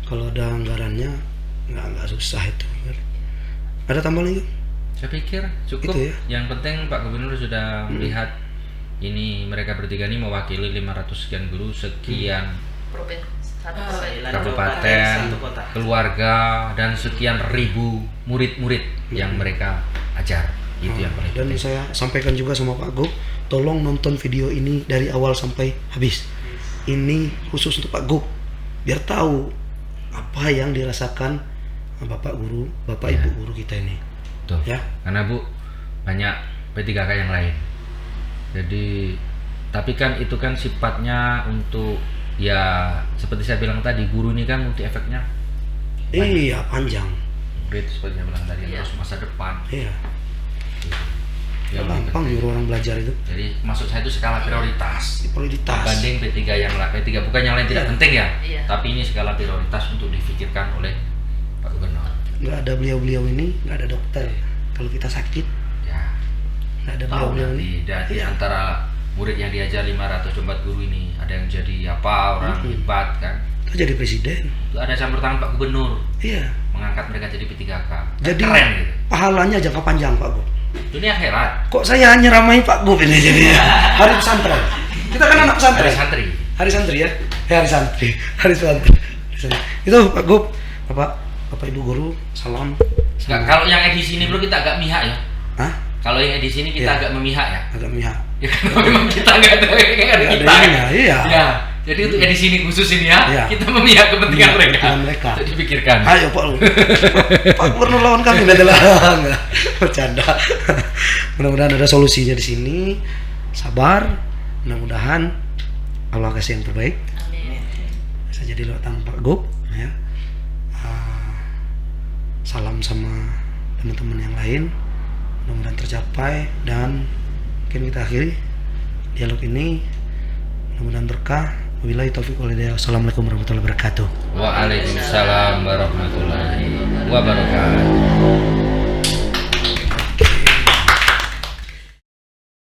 kalau ada anggarannya nggak susah itu. Ada tambah lagi? Saya pikir cukup. Itu ya. Yang penting Pak Gubernur sudah melihat ini mereka bertiga ini mewakili 500 sekian guru, sekian Provinsi 1%. kabupaten, satu kota. keluarga dan sekian ribu murid-murid yang mereka ajar. Itu yang paling Dan penting. saya sampaikan juga sama Pak Gop, tolong nonton video ini dari awal sampai habis. Ini khusus untuk Pak Gop, biar tahu apa yang dirasakan Bapak guru, Bapak Ya. Ibu guru kita ini. Tuh. Ya. Karena Bu banyak P3K yang lain. Jadi tapi kan itu kan sifatnya untuk ya seperti saya bilang tadi, guru ini kan multi efeknya Iya, panjang. murid seperti saya bilang tadi, Iya. terus masa depan. Iya. Yang lebih Gampang penting. nyuruh orang belajar itu. Jadi maksud saya itu skala prioritas. Prioritas. Banding P3 yang lain, P3 bukan yang lain tidak Iya. penting ya, Iya. tapi ini skala prioritas untuk difikirkan oleh Pak Gubernur. Nggak ada beliau-beliau ini, nggak ada dokter. Kalau kita sakit, Ya, nggak ada tahu beliau-beliau nanti ini. di Iya. antara murid yang diajar 524 guru ini ada yang jadi apa orang hebat kan. Kita jadi presiden. Itu ada campur tangan Pak Gubernur Iya. mengangkat mereka jadi P3K. Kan Jadi keren gitu. pahalanya jangka panjang Pak Gop. Dunia akhirat. Kok saya nyeramain Pak Gop ini jadinya? Hari pesantren. Kita kan anak pesantren. Ada santri. Hari santri ya? Hari santri. Hari santri. Itu Pak Gop, Bapak Ibu guru, salam. Nggak, kalau yang edisi ini bro kita agak mihak ya. Hah? Kalau yang edisi ini kita Iya. agak memihak ya. Agak mihak. Ya karena memang kita nggak ada Nggak ada kita. ininya, iya. Ya. Jadi untuk edisi ini khusus ini ya, Iya. kita memihak kepentingan Memihak mereka. kepentingan mereka. Untuk dipikirkan. Ayo Pak. Pak Gubernur lawan kami adalah enggak bercanda. Mudah-mudahan ada solusinya di sini. Sabar. Mudah-mudahan Allah kasih yang terbaik. Amin. Bisa jadi lewat tangan Pak Gop ya. Salam sama teman-teman yang lain. Mudah-mudahan tercapai dan mungkin kita akhiri dialog ini. Mudah-mudahan berkah. Wabillahi taufiq wal hidayah. Wassalamualaikum warahmatullahi wabarakatuh. Waalaikumsalam warahmatullahi wabarakatuh.